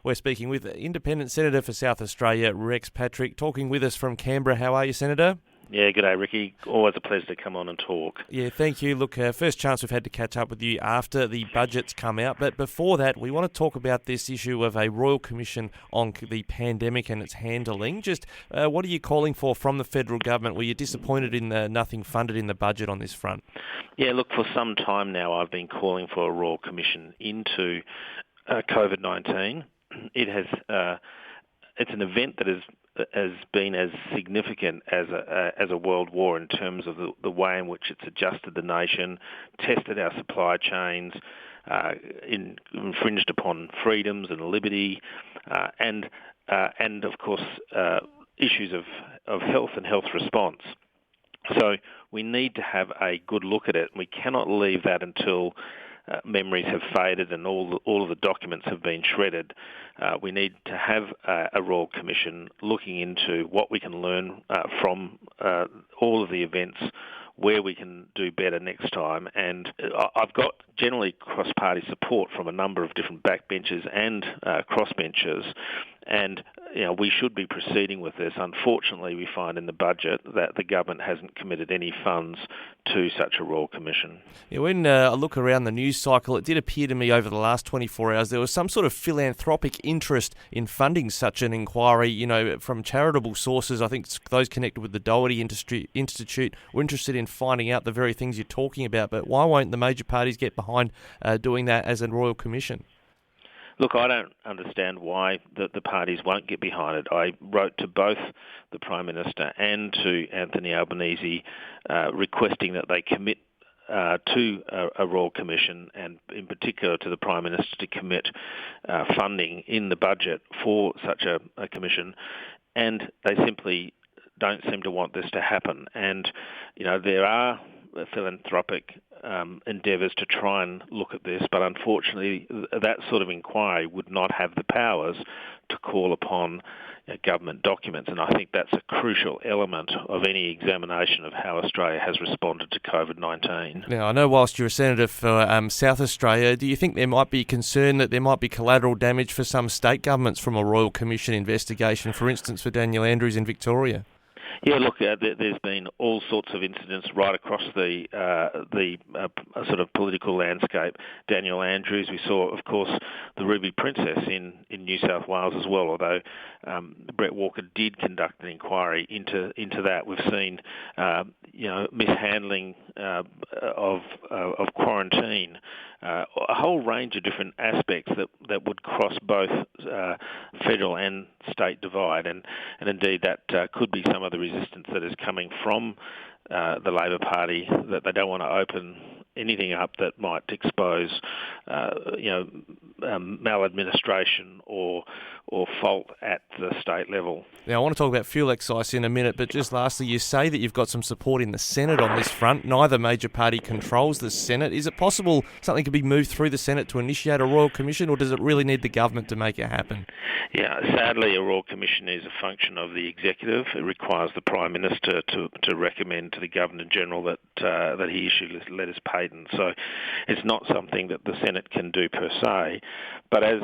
We're speaking with Independent Senator for South Australia, Rex Patrick, talking with us from Canberra. How are you, Senator? Yeah, g'day, Ricky. Always a pleasure to come on and talk. Yeah, thank you. Look, first chance we've had to catch up with you after the budget's come out. But before that, we want to talk about this issue of a Royal Commission on the pandemic and its handling. Just what are you calling for from the federal government? Were you disappointed in the nothing funded in the budget on this front? Yeah, look, for some time now I've been calling for a Royal Commission into COVID-19. It's an event that has been as significant as a world war in terms of the way in which it's adjusted the nation, tested our supply chains, infringed upon freedoms and liberty, and of course issues of health and health response. So we need to have a good look at it. We cannot leave that until memories have faded and all of the documents have been shredded. We need to have a Royal Commission looking into what we can learn from all of the events, where we can do better next time. And I've got generally cross-party support from a number of different backbenchers and crossbenchers, and we should be proceeding with this. Unfortunately, we find in the budget that the government hasn't committed any funds to such a Royal Commission. Yeah, when I look around the news cycle, it did appear to me over the last 24 hours there was some sort of philanthropic interest in funding such an inquiry, from charitable sources. I think those connected with the Doherty Institute were interested in finding out the very things you're talking about. But why won't the major parties get behind doing that as a Royal Commission? Look, I don't understand why the parties won't get behind it. I wrote to both the Prime Minister and to Anthony Albanese requesting that they commit to a Royal Commission, and in particular to the Prime Minister to commit funding in the budget for such a commission, and they simply don't seem to want this to happen. And, there are philanthropic endeavours to try and look at this, but unfortunately that sort of inquiry would not have the powers to call upon government documents, and I think that's a crucial element of any examination of how Australia has responded to COVID-19. Now, I know whilst you're a Senator for South Australia, do you think there might be concern that there might be collateral damage for some state governments from a Royal Commission investigation, for instance for Daniel Andrews in Victoria? Yeah, look, there's been all sorts of incidents right across the sort of political landscape. Daniel Andrews, we saw, of course, the Ruby Princess in New South Wales as well, although Brett Walker did conduct an inquiry into that. We've seen, mishandling of quarantine, a whole range of different aspects that would cross both federal and state divide, and indeed that could be some of the resistance that is coming from the Labor Party, that they don't want to open anything up that might expose, maladministration or fault at the state level. Now, I want to talk about fuel excise in a minute, but just lastly, you say that you've got some support in the Senate on this front. Neither major party controls the Senate. Is it possible something could be moved through the Senate to initiate a Royal Commission, or does it really need the government to make it happen? Yeah, sadly, a Royal Commission is a function of the executive. It requires the Prime Minister to recommend to the Governor-General that he issue letters patent. So it's not something that the Senate can do per se. But as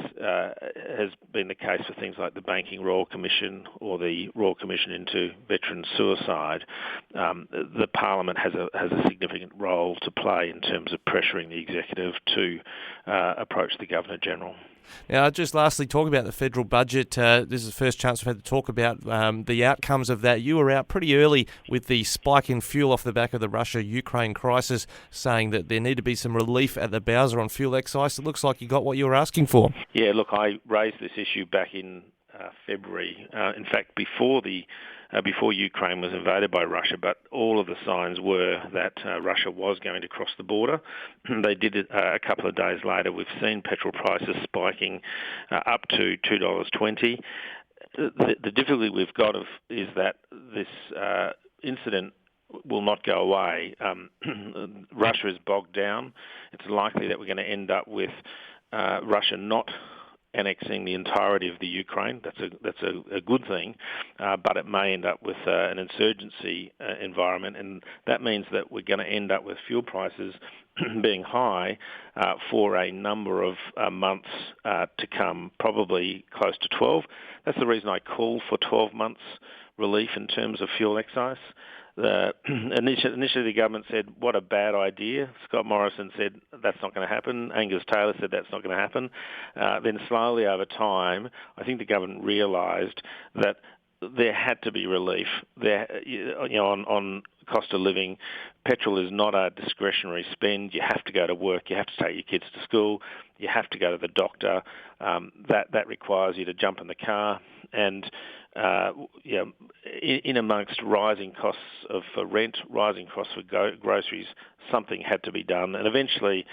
has been the case for things like the Banking Royal Commission or the Royal Commission into veteran suicide, the Parliament has a significant role to play in terms of pressuring the executive to approach the Governor-General. Now, just lastly, talk about the federal budget. This is the first chance we've had to talk about the outcomes of that. You were out pretty early with the spike in fuel off the back of the Russia-Ukraine crisis, saying that there need to be some relief at the Bowser on fuel excise. It looks like you got what you were asking for. Yeah, look, I raised this issue back in February. In fact, before Ukraine was invaded by Russia, but all of the signs were that Russia was going to cross the border. They did it a couple of days later. We've seen petrol prices spiking up to $2.20. The difficulty we've got is that this incident will not go away. Russia is bogged down. It's likely that we're going to end up with Russia not annexing the entirety of the Ukraine. That's a good thing, but it may end up with an insurgency environment, and that means that we're going to end up with fuel prices being high for a number of months to come, probably close to 12. That's the reason I call for 12 months relief in terms of fuel excise. Initially, the government said, what a bad idea. Scott Morrison said, that's not going to happen. Angus Taylor said, that's not going to happen. Then slowly over time, I think the government realised that there had to be relief. On cost of living, petrol is not a discretionary spend. You have to go to work. You have to take your kids to school. You have to go to the doctor. That requires you to jump in the car. And in amongst rising costs of rent, rising costs for groceries, something had to be done. And eventually,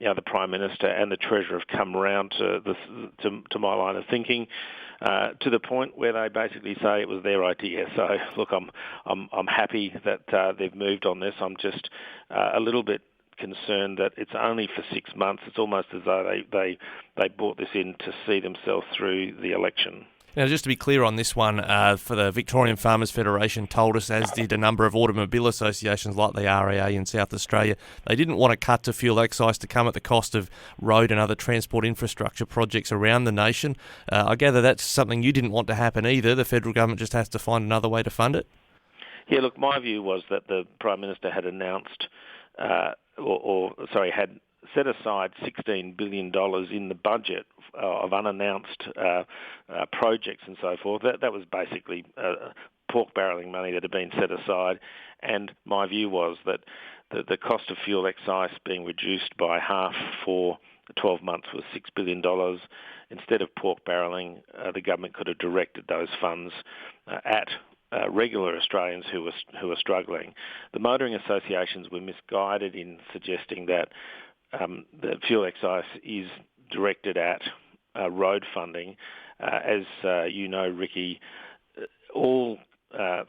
the Prime Minister and the Treasurer have come around to my line of thinking, to the point where they basically say it was their idea. So, look, I'm happy that they've moved on this. I'm just a little bit concerned that it's only for 6 months. It's almost as though they brought this in to see themselves through the election. Now, just to be clear on this one, for the Victorian Farmers Federation told us, as did a number of automobile associations like the RAA in South Australia, they didn't want a cut to fuel excise to come at the cost of road and other transport infrastructure projects around the nation. I gather that's something you didn't want to happen either. The federal government just has to find another way to fund it? Yeah, look, my view was that the Prime Minister had announced, had set aside $16 billion in the budget of unannounced projects and so forth. That was basically pork barrelling money that had been set aside. And my view was that the cost of fuel excise being reduced by half for 12 months was $6 billion. Instead of pork barrelling, the government could have directed those funds at regular Australians who were struggling. The motoring associations were misguided in suggesting that the fuel excise is directed at road funding. As you know, Ricky, all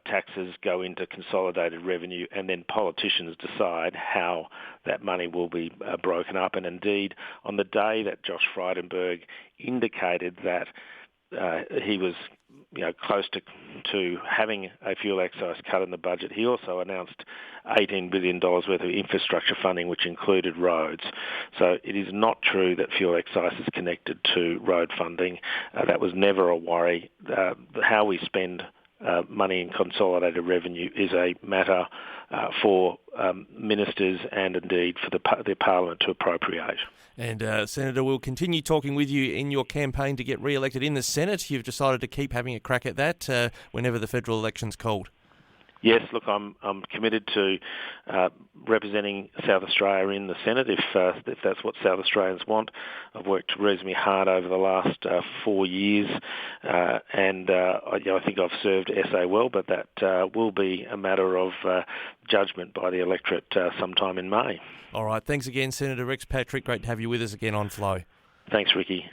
taxes go into consolidated revenue, and then politicians decide how that money will be broken up. And indeed, on the day that Josh Frydenberg indicated that he was close to having a fuel excise cut in the budget, he also announced $18 billion worth of infrastructure funding, which included roads. So it is not true that fuel excise is connected to road funding. That was never a worry. How we spend money in consolidated revenue is a matter for ministers and indeed for the Parliament to appropriate. And Senator, we'll continue talking with you in your campaign to get re-elected in the Senate. You've decided to keep having a crack at that whenever the federal election's called. Yes, look, I'm committed to representing South Australia in the Senate if that's what South Australians want. I've worked reasonably hard over the last 4 years, and I think I've served SA well, but that will be a matter of judgment by the electorate sometime in May. All right, thanks again, Senator Rex Patrick. Great to have you with us again on Flow. Thanks, Ricky.